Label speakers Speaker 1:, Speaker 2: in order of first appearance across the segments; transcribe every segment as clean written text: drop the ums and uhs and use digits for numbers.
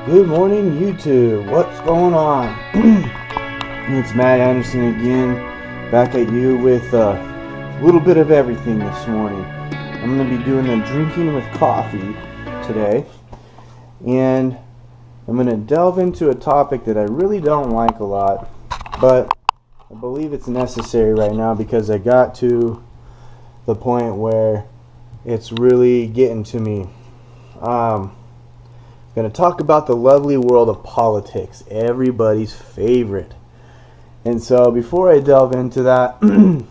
Speaker 1: Good morning, YouTube. What's going on? It's Matt Anderson again, back at you with a little bit of everything this morning. I'm going to be doing a drinking with coffee today, and I'm going to delve into a topic that I really don't like a lot, but I believe it's necessary right now because I got to the point where it's really getting to me. Going to talk about the lovely world of politics, everybody's favorite. And so before I delve into that, I'm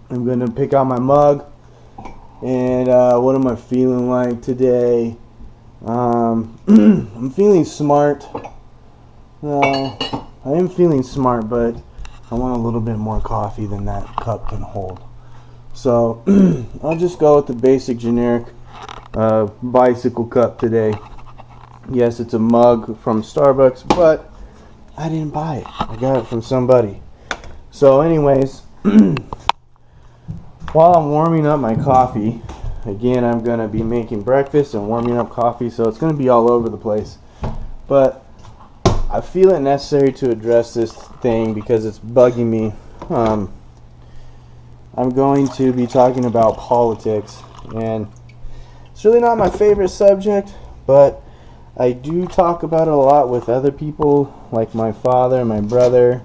Speaker 1: going to pick out my mug and what am I feeling like today? I'm feeling smart. I am feeling smart, but I want a little bit more coffee than that cup can hold. So I'll just go with the basic generic bicycle cup today. Yes, it's a mug from Starbucks, but I didn't buy it. I got it from somebody. So anyways, while I'm warming up my coffee, again, I'm going to be making breakfast and warming up coffee, so it's going to be all over the place. But I feel it necessary to address this thing because it's bugging me. I'm going to be talking about politics, and it's really not my favorite subject, but I do talk about it a lot with other people, like my father, my brother,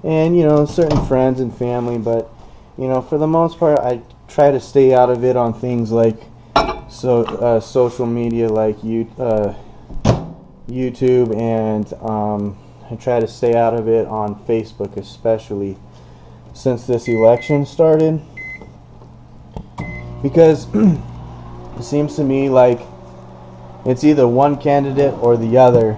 Speaker 1: and, certain friends and family. But, for the most part, I try to stay out of it on things like social media, like YouTube, and I try to stay out of it on Facebook, especially since this election started. Because it seems to me like it's either one candidate or the other.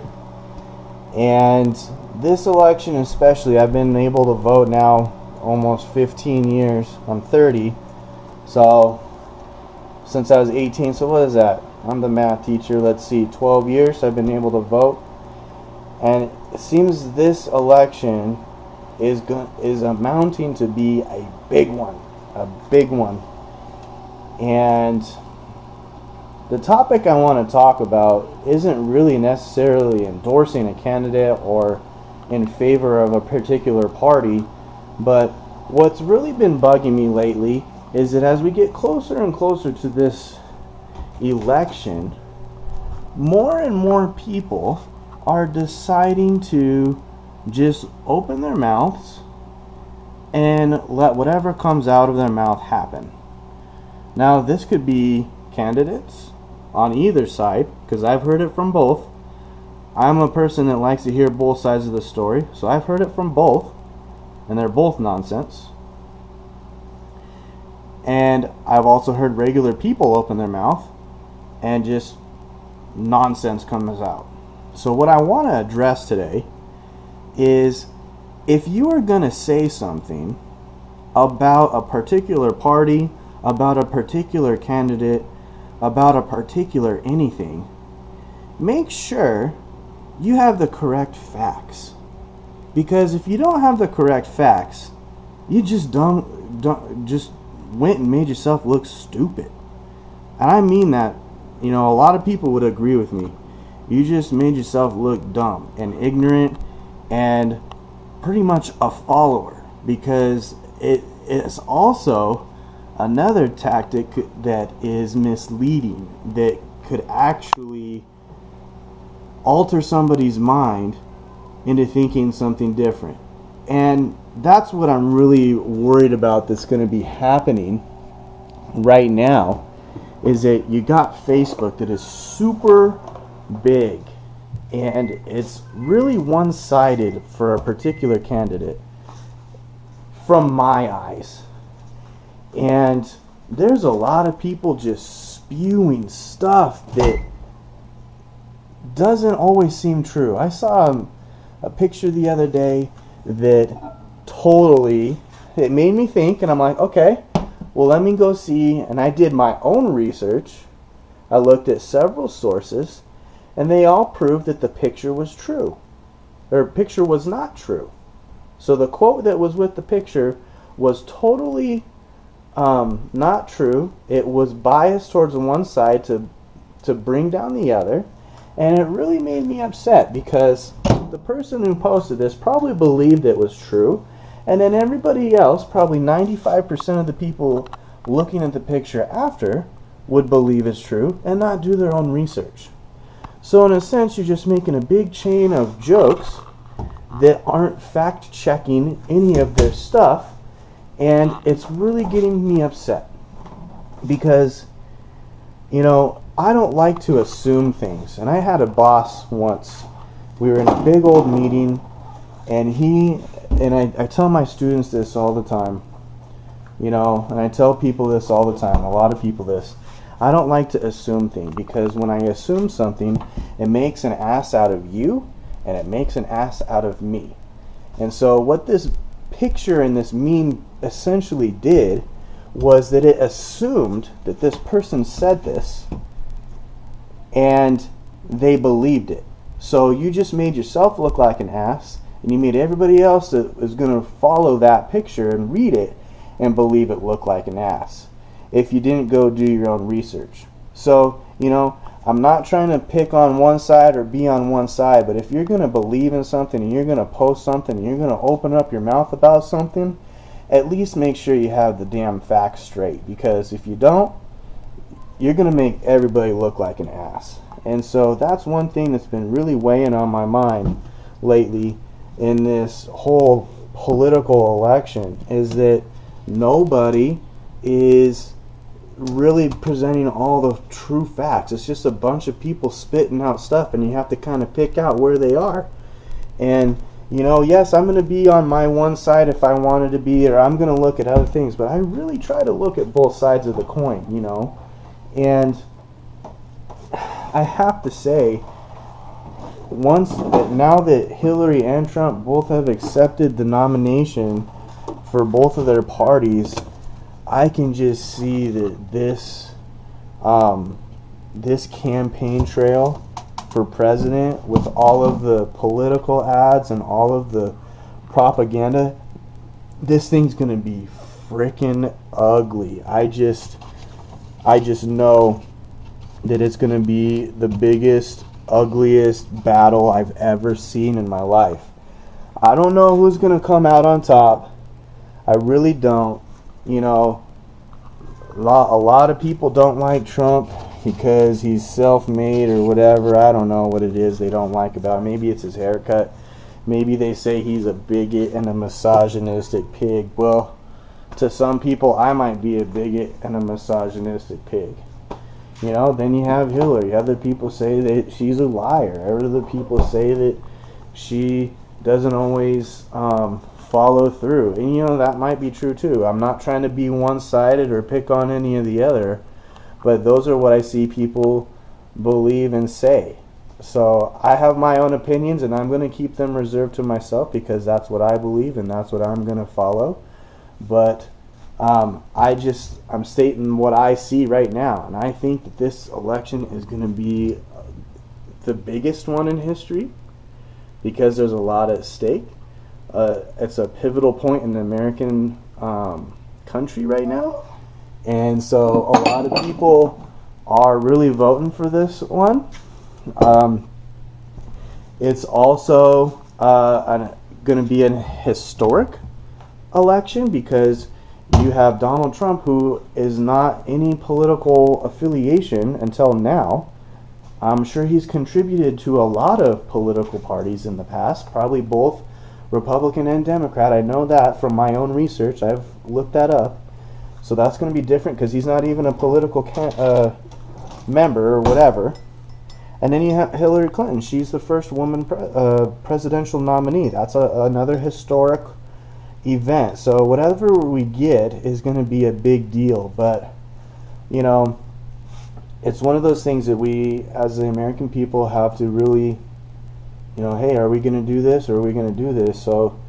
Speaker 1: And this election especially, I've been able to vote now almost 15 years. I'm 30. So, since I was 18, so what is that? I'm the math teacher. Let's see, 12 years I've been able to vote. And it seems this election is amounting to be a big one. A big one. And the topic I want to talk about isn't really necessarily endorsing a candidate or in favor of a particular party, but what's really been bugging me lately is that as we get closer and closer to this election, more and more people are deciding to just open their mouths and let whatever comes out of their mouth happen. Now, this could be candidates on either side, because I've heard it from both. I'm a person that likes to hear both sides of the story, so I've heard it from both, and they're both nonsense. And I've also heard regular people open their mouth and just nonsense comes out. So what I want to address today is, if you are going to say something about a particular party, about a particular candidate, about a particular anything, make sure you have the correct facts. Because if you don't have the correct facts, you just just went and made yourself look stupid. And I mean that, a lot of people would agree with me. You just made yourself look dumb and ignorant and pretty much a follower, because it is also another tactic that is misleading, that could actually alter somebody's mind into thinking something different. And that's what I'm really worried about that's going to be happening right now, is that you got Facebook that is super big, and it's really one-sided for a particular candidate from my eyes. And there's a lot of people just spewing stuff that doesn't always seem true. I saw a picture the other day that totally, it made me think, and I'm like, okay, well, let me go see. And I did my own research. I looked at several sources, and they all proved that the picture was true, or picture was not true. So the quote that was with the picture was totally not true. It was biased towards one side to bring down the other, And it really made me upset because the person who posted this probably believed it was true, and then everybody else, probably 95% of the people looking at the picture after, would believe it's true and not do their own research. So in a sense, you're just making a big chain of jokes that aren't fact-checking any of their stuff, and it's really getting me upset because, I don't like to assume things. And I had a boss once. We were in a big old meeting, and I tell my students this all the time, and I tell people this all the time, a lot of people this. I don't like to assume things, because when I assume something, it makes an ass out of you, and it makes an ass out of me. And so what this picture and this meme essentially did was that it assumed that this person said this, and they believed it. So you just made yourself look like an ass, and you made everybody else that is going to follow that picture and read it and believe it looked like an ass if you didn't go do your own research. So, I'm not trying to pick on one side or be on one side, but if you're going to believe in something and you're going to post something and you're going to open up your mouth about something, at least make sure you have the damn facts straight, because if you don't, you're going to make everybody look like an ass. And so that's one thing that's been really weighing on my mind lately in this whole political election, is that nobody is really presenting all the true facts. It's just a bunch of people spitting out stuff, and you have to kind of pick out where they are. And yes, I'm going to be on my one side if I wanted to be, or I'm going to look at other things, but I really try to look at both sides of the coin, and I have to say, now that Hillary and Trump both have accepted the nomination for both of their parties, I can just see that this campaign trail for president, with all of the political ads and all of the propaganda, this thing's going to be freaking ugly. I just know that it's going to be the biggest, ugliest battle I've ever seen in my life. I don't know who's going to come out on top. I really don't. A lot of people don't like Trump because he's self-made or whatever. I don't know what it is they don't like about him. Maybe it's his haircut. Maybe they say he's a bigot and a misogynistic pig. Well, to some people, I might be a bigot and a misogynistic pig. Then you have Hillary. Other people say that she's a liar. Other people say that she doesn't always follow through. And that might be true too. I'm not trying to be one-sided or pick on any of the other, but those are what I see people believe and say. So I have my own opinions, and I'm going to keep them reserved to myself, because that's what I believe and that's what I'm going to follow. But I'm stating what I see right now, and I think that this election is going to be the biggest one in history, because there's a lot at stake. It's a pivotal point in the American country right now, and so a lot of people are really voting for this one. It's also going to be an historic election, because you have Donald Trump, who is not any political affiliation until now. I'm sure he's contributed to a lot of political parties in the past, probably both Republican and Democrat. I know that from my own research. I've looked that up. So that's going to be different, because he's not even a political member or whatever. And then you have Hillary Clinton. She's the first woman presidential nominee. That's another historic event. So whatever we get is going to be a big deal. But, it's one of those things that we, as the American people, have to really, hey, are we going to do this or are we going to do this? So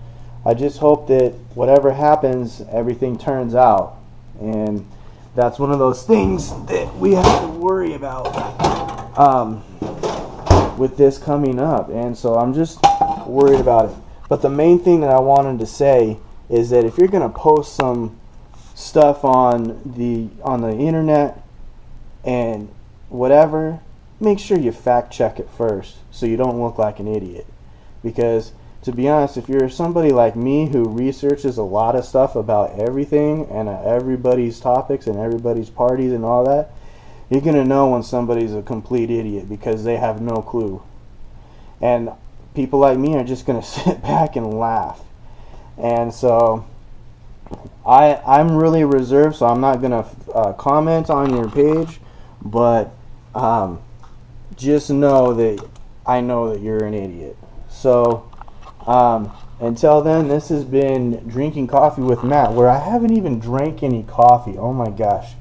Speaker 1: I just hope that whatever happens, everything turns out. And that's one of those things that we have to worry about with this coming up. And so I'm just worried about it. But the main thing that I wanted to say is that if you're going to post some stuff on the internet and whatever, make sure you fact check it first so you don't look like an idiot. Because to be honest, if you're somebody like me who researches a lot of stuff about everything and everybody's topics and everybody's parties and all that, you're going to know when somebody's a complete idiot because they have no clue. And people like me are just going to sit back and laugh. And so I'm really reserved, so I'm not going to comment on your page, but just know that I know that you're an idiot. So until then, this has been Drinking Coffee with Matt, where I haven't even drank any coffee. Oh my gosh,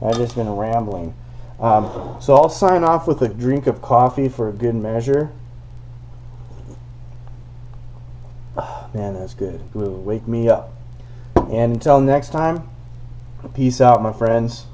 Speaker 1: I've just been rambling. So I'll sign off with a drink of coffee for a good measure. Oh, man, that's good. It will wake me up. And until next time, peace out, my friends.